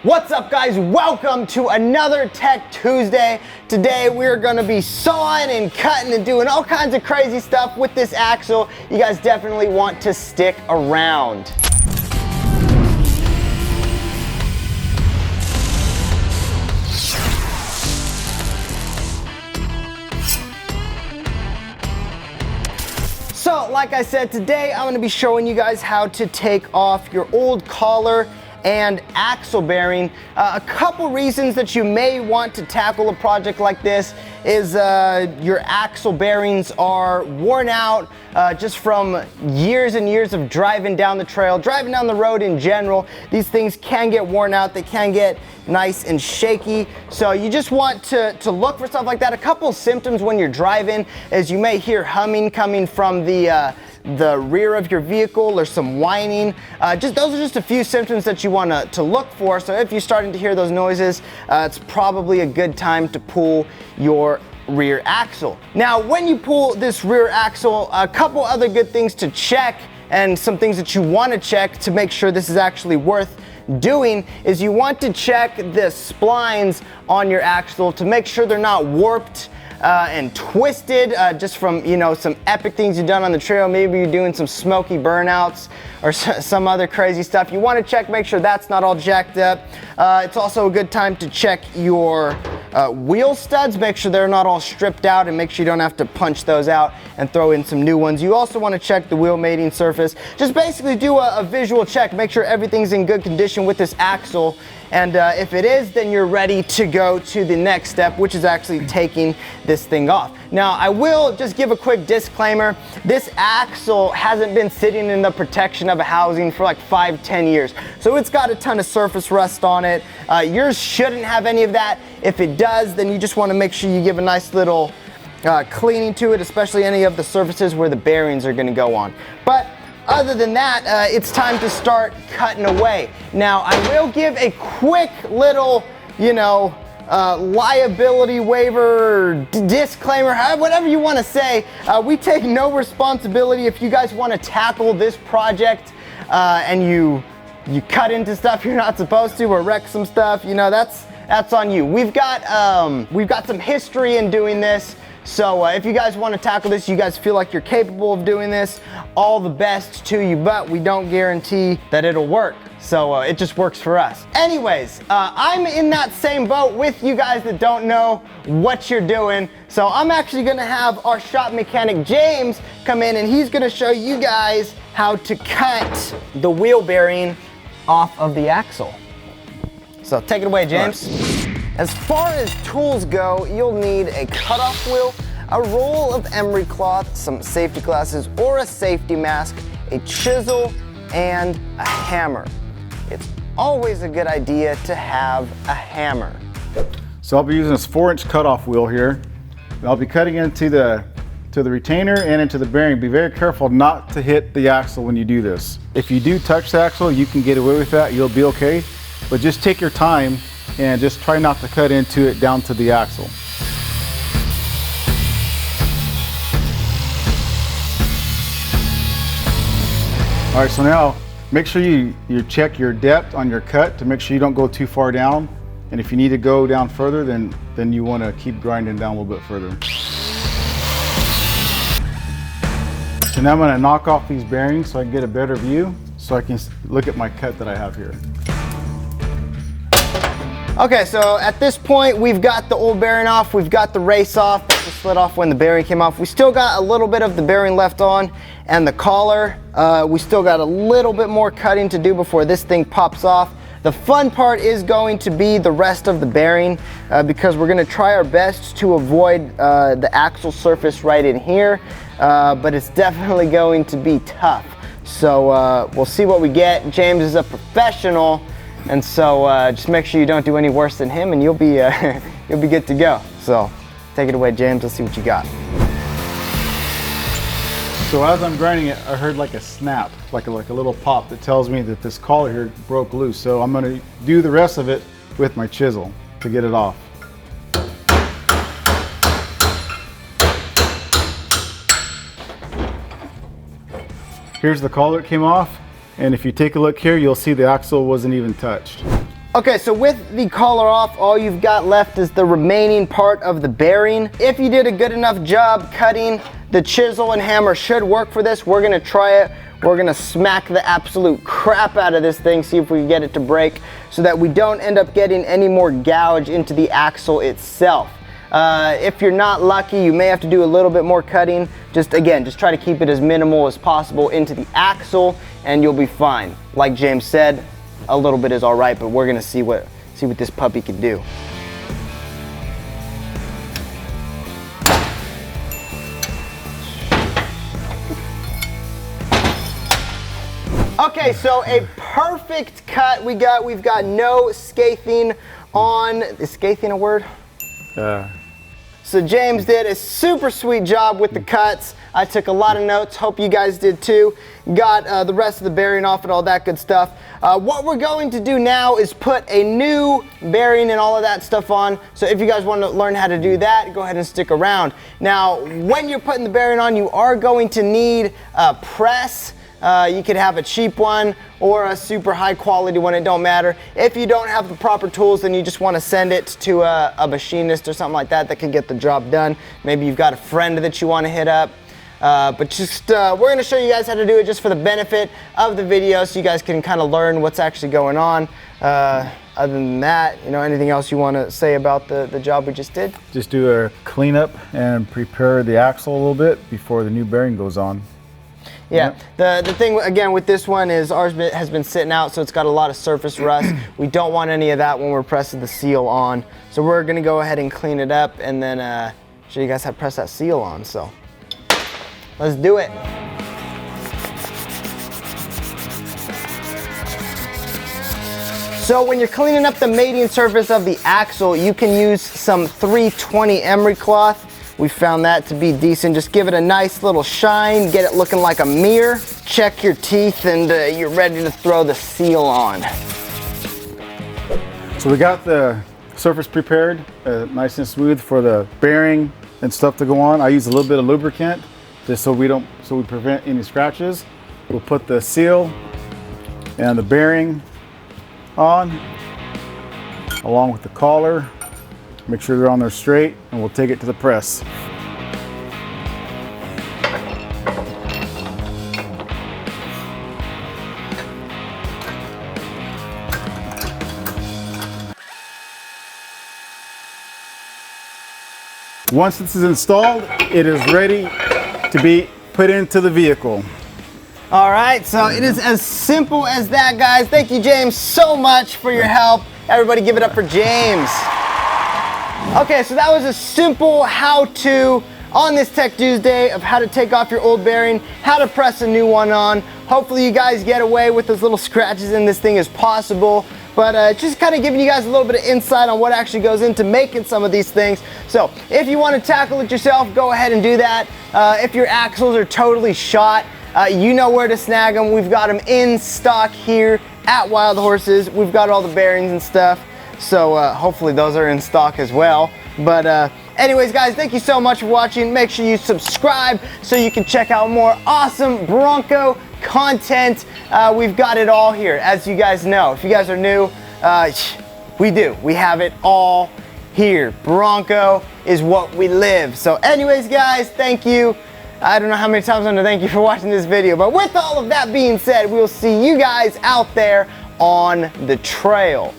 What's up, guys? Welcome to another Tech Tuesday. Today we're gonna be sawing and cutting and doing all kinds of crazy stuff with this axle. You guys definitely want to stick around. So, like I said, today I'm gonna be showing you guys how to take off your old collar and axle bearing. A couple reasons that you may want to tackle a project like this is your axle bearings are worn out just from years and years of driving down the trail, driving down the road in general. These things can get worn out, they can get nice and shaky. So you just want to look for stuff like that. A couple symptoms when you're driving is you may hear humming coming from the rear of your vehicle, or some whining. Those are just a few symptoms that you want to look for. So if you're starting to hear those noises, it's probably a good time to pull your rear axle. Now, when you pull this rear axle, a couple other good things to check, and some things that you want to check to make sure this is actually worth doing, is you want to check the splines on your axle to make sure they're not warped and twisted just from, you know, some epic things you've done on the trail. Maybe you're doing some smoky burnouts or some other crazy stuff. You want to check, make sure that's not all jacked up. It's also a good time to check your wheel studs, make sure they're not all stripped out, and make sure you don't have to punch those out and throw in some new ones. You also want to check the wheel mating surface. Just basically do a visual check, make sure everything's in good condition with this axle. And if it is, then you're ready to go to the next step, which is actually taking this thing off. Now, I will just give a quick disclaimer. This axle hasn't been sitting in the protection of a housing for like 5-10 years. So it's got a ton of surface rust on it. Yours shouldn't have any of that. If it does, then you just want to make sure you give a nice little cleaning to it, especially any of the surfaces where the bearings are going to go on. But other than that, it's time to start cutting away. Now, I will give a quick little, liability waiver, disclaimer, whatever you want to say. We take no responsibility if you guys want to tackle this project and you cut into stuff you're not supposed to, or wreck some stuff. That's on you. We've got some history in doing this. So if you guys want to tackle this, you guys feel like you're capable of doing this, all the best to you, but we don't guarantee that it'll work. So it just works for us. Anyways, I'm in that same boat with you guys that don't know what you're doing. So I'm actually gonna have our shop mechanic, James, come in, and he's gonna show you guys how to cut the wheel bearing off of the axle. So take it away, James. As far as tools go, you'll need a cutoff wheel, a roll of emery cloth, some safety glasses or a safety mask, a chisel, and a hammer. It's always a good idea to have a hammer. So I'll be using this 4-inch cutoff wheel here. I'll be cutting into the retainer and into the bearing. Be very careful not to hit the axle when you do this. If you do touch the axle, you can get away with that, you'll be okay. But just take your time and just try not to cut into it down to the axle. All right, so now make sure you check your depth on your cut to make sure you don't go too far down. And if you need to go down further, then you want to keep grinding down a little bit further. So now I'm going to knock off these bearings so I can get a better view, so I can look at my cut that I have here. Okay, so at this point, we've got the old bearing off, we've got the race off, it slid off when the bearing came off. We still got a little bit of the bearing left on, and the collar, we still got a little bit more cutting to do before this thing pops off. The fun part is going to be the rest of the bearing, because we're gonna try our best to avoid the axle surface right in here, but it's definitely going to be tough. So we'll see what we get. James is a professional, and so just make sure you don't do any worse than him, and you'll be good to go. So take it away, James. Let's see what you got. So as I'm grinding it, I heard like a snap, like a little pop that tells me that this collar here broke loose. So I'm going to do the rest of it with my chisel to get it off. Here's the collar that came off. And if you take a look here, you'll see the axle wasn't even touched. Okay, so with the collar off, all you've got left is the remaining part of the bearing. If you did a good enough job cutting, the chisel and hammer should work for this. We're gonna try it. We're gonna smack the absolute crap out of this thing, see if we can get it to break, so that we don't end up getting any more gouge into the axle itself. If you're not lucky, you may have to do a little bit more cutting. Just try to keep it as minimal as possible into the axle and you'll be fine. Like James said, a little bit is all right, but we're gonna see what this puppy can do. Okay, so a perfect cut we've got no scathing on, is scathing a word? So James did a super sweet job with the cuts. I took a lot of notes, hope you guys did too. Got the rest of the bearing off and all that good stuff. What we're going to do now is put a new bearing and all of that stuff on. So if you guys want to learn how to do that, go ahead and stick around. Now, when you're putting the bearing on, you are going to need a press. You could have a cheap one or a super high quality one, it don't matter. If you don't have the proper tools, then you just want to send it to a machinist or something like that that can get the job done. Maybe you've got a friend that you want to hit up. But just, we're going to show you guys how to do it just for the benefit of the video so you guys can kind of learn what's actually going on. Other than that, you know, anything else you want to say about the job we just did? Just do a cleanup and prepare the axle a little bit before the new bearing goes on. Yeah, the thing again with this one is ours has been sitting out, so it's got a lot of surface rust. We don't want any of that when we're pressing the seal on. So we're gonna go ahead and clean it up and then show you guys how to press that seal on. So let's do it. So when you're cleaning up the mating surface of the axle, you can use some 320 emery cloth. We found that to be decent. Just give it a nice little shine, get it looking like a mirror. Check your teeth and you're ready to throw the seal on. So we got the surface prepared, nice and smooth for the bearing and stuff to go on. I use a little bit of lubricant just so we prevent any scratches. We'll put the seal and the bearing on along with the collar. Make sure they're on there straight, and we'll take it to the press. Once this is installed, it is ready to be put into the vehicle. All right, so it is as simple as that, guys. Thank you, James, so much for your help. Everybody give it up for James. Okay, so that was a simple how-to on this Tech Tuesday of how to take off your old bearing, how to press a new one on. Hopefully you guys get away with as little scratches in this thing as possible. But just kind of giving you guys a little bit of insight on what actually goes into making some of these things. So if you want to tackle it yourself, go ahead and do that. If your axles are totally shot, you know where to snag them. We've got them in stock here at Wild Horses. We've got all the bearings and stuff. So hopefully those are in stock as well. But anyways, guys, thank you so much for watching. Make sure you subscribe so you can check out more awesome Bronco content. We've got it all here, as you guys know. If you guys are new, we do. We have it all here. Bronco is what we live. So anyways, guys, thank you. I don't know how many times I'm gonna thank you for watching this video, but with all of that being said, we'll see you guys out there on the trail.